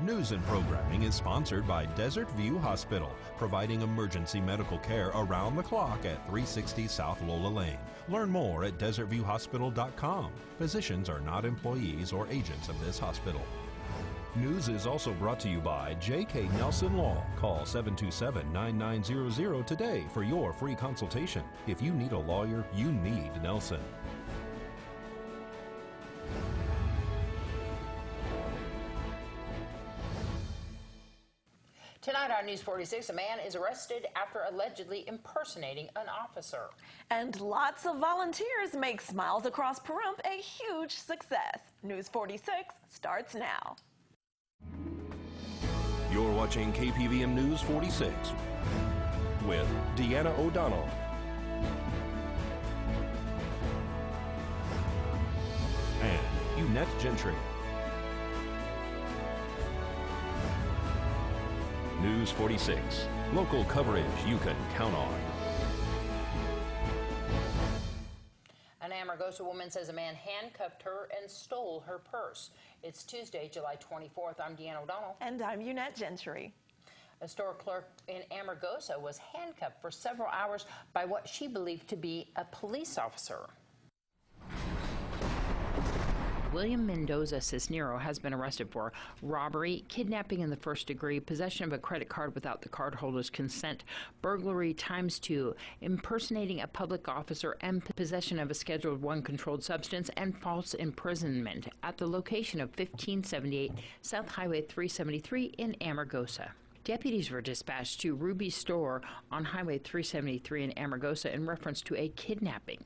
News and programming is sponsored by Desert View Hospital, providing emergency medical care around the clock at 360 South Lola Lane. Learn more at desertviewhospital.com. Physicians are not employees or agents of this hospital. News is also brought to you by J.K. Nelson Law. Call 727-9900 today for your free consultation. If you need a lawyer, you need Nelson. Tonight on News 46, a man is arrested after allegedly impersonating an officer. And lots of volunteers make Smiles Across Pahrump a huge success. News 46 starts now. You're watching KPVM News 46 with Deanna O'Donnell. And Eunette Gentry. News 46, local coverage you can count on. An Amargosa woman says a man handcuffed her and stole her purse. It's Tuesday, July 24th. I'm Deanna O'Donnell. And I'm Eunette Gentry. A store clerk in Amargosa was handcuffed for several hours by what she believed to be a police officer. William Mendoza Cisnero has been arrested for robbery, kidnapping in the first degree, possession of a credit card without the cardholder's consent, burglary ×2, impersonating a public officer, and possession of a Schedule I controlled substance, and false imprisonment at the location of 1578 South Highway 373 in Amargosa. Deputies were dispatched to Ruby's store on Highway 373 in Amargosa in reference to a kidnapping.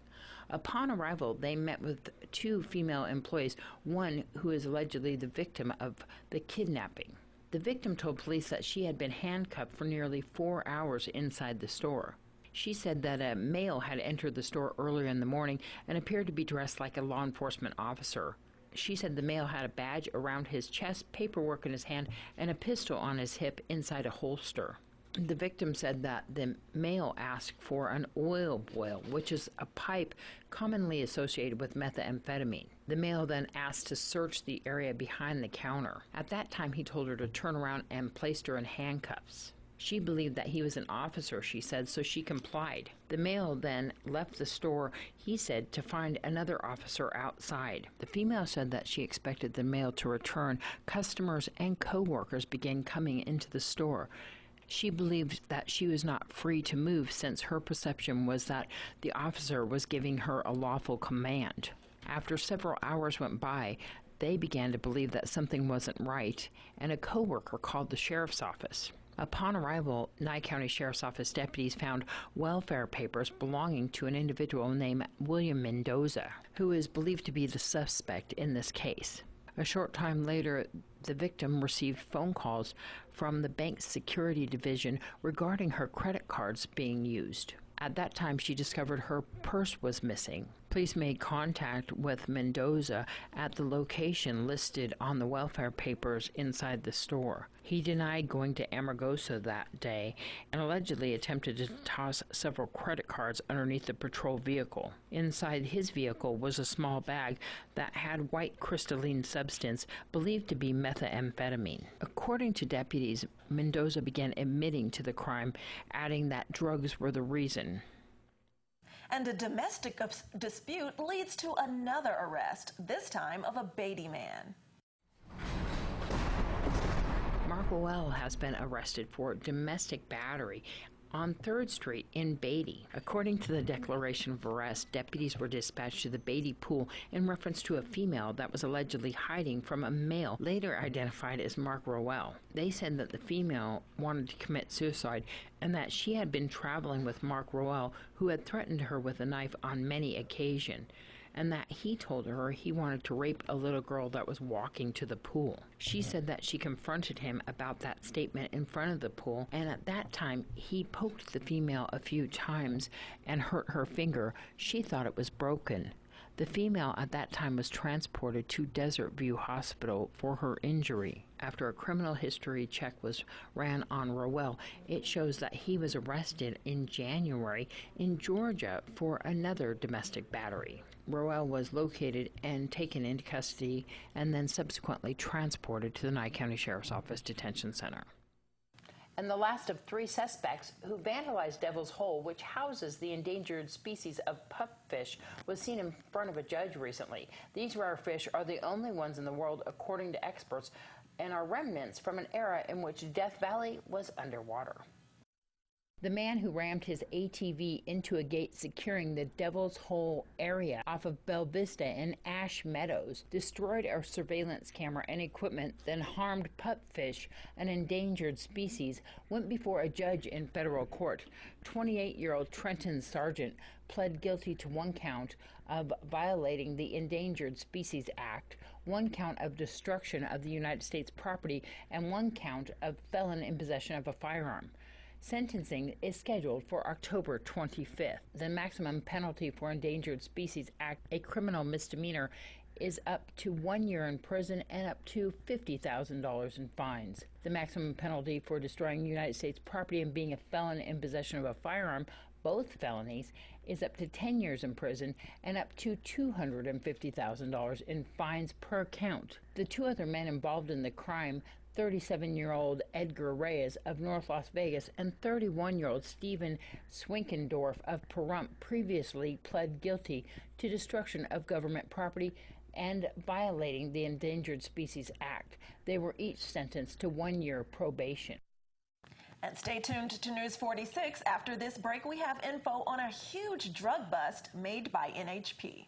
Upon arrival, they met with two female employees, one who is allegedly the victim of the kidnapping. The victim told police that she had been handcuffed for nearly 4 hours inside the store. She said that a male had entered the store earlier in the morning and appeared to be dressed like a law enforcement officer. She said the male had a badge around his chest, paperwork in his hand, and a pistol on his hip inside a holster. The victim said that the male asked for an oil boil, which is a pipe commonly associated with methamphetamine. The male then asked to search the area behind the counter. At that time, he told her to turn around and placed her in handcuffs. She believed that he was an officer, she said, so she complied. The male then left the store, he said, to find another officer outside. The female said that she expected the male to return. Customers and co-workers began coming into the store. She believed that she was not free to move since her perception was that the officer was giving her a lawful command. After several hours went by, they began to believe that something wasn't right, and a co-worker called the sheriff's office. Upon arrival, Nye County Sheriff's Office deputies found welfare papers belonging to an individual named William Mendoza, who is believed to be the suspect in this case. A short time later, the victim received phone calls from the bank's security division regarding her credit cards being used. At that time, she discovered her purse was missing. Police made contact with Mendoza at the location listed on the welfare papers inside the store. He denied going to Amargosa that day and allegedly attempted to toss several credit cards underneath the patrol vehicle. Inside his vehicle was a small bag that had white crystalline substance believed to be methamphetamine. According to deputies, Mendoza began admitting to the crime, adding that drugs were the reason. And a domestic dispute leads to another arrest, this time of a Beatty man. Mark Rowell has been arrested for domestic battery on 3rd Street in Beatty. According to the declaration of arrest, deputies were dispatched to the Beatty pool in reference to a female that was allegedly hiding from a male, later identified as Mark Rowell. They said that the female wanted to commit suicide and that she had been traveling with Mark Rowell, who had threatened her with a knife on many occasions, and that he told her he wanted to rape a little girl that was walking to the pool. She said that she confronted him about that statement in front of the pool, and at that time he poked the female a few times and hurt her finger. She thought it was broken. The female at that time was transported to Desert View Hospital for her injury. After a criminal history check was ran on Rowell, it shows that he was arrested in January in Georgia for another domestic battery. Rowell was located and taken into custody and then subsequently transported to the Nye County Sheriff's Office Detention Center. And the last of 3 suspects who vandalized Devil's Hole, which houses the endangered species of pupfish, was seen in front of a judge recently. These rare fish are the only ones in the world, according to experts, and are remnants from an era in which Death Valley was underwater. The man who rammed his ATV into a gate securing the Devil's Hole area off of Bell Vista in Ash Meadows destroyed our surveillance camera and equipment, then harmed pupfish, an endangered species, went before a judge in federal court. 28-year-old Trenton Sargent pled guilty to 1 count of violating the Endangered Species Act, 1 count of destruction of the United States property, and 1 count of felon in possession of a firearm. Sentencing is scheduled for October 25th. The maximum penalty for Endangered Species Act, a criminal misdemeanor, is up to 1 year in prison and up to $50,000 in fines. The maximum penalty for destroying United States property and being a felon in possession of a firearm, both felonies, is up to 10 years in prison and up to $250,000 in fines per count. The 2 other men involved in the crime, 37-year-old Edgar Reyes of North Las Vegas and 31-year-old Stephen Swinkendorf of Pahrump, previously pled guilty to destruction of government property and violating the Endangered Species Act. They were each sentenced to 1 year probation. And stay tuned to News 46. After this break, we have info on a huge drug bust made by NHP.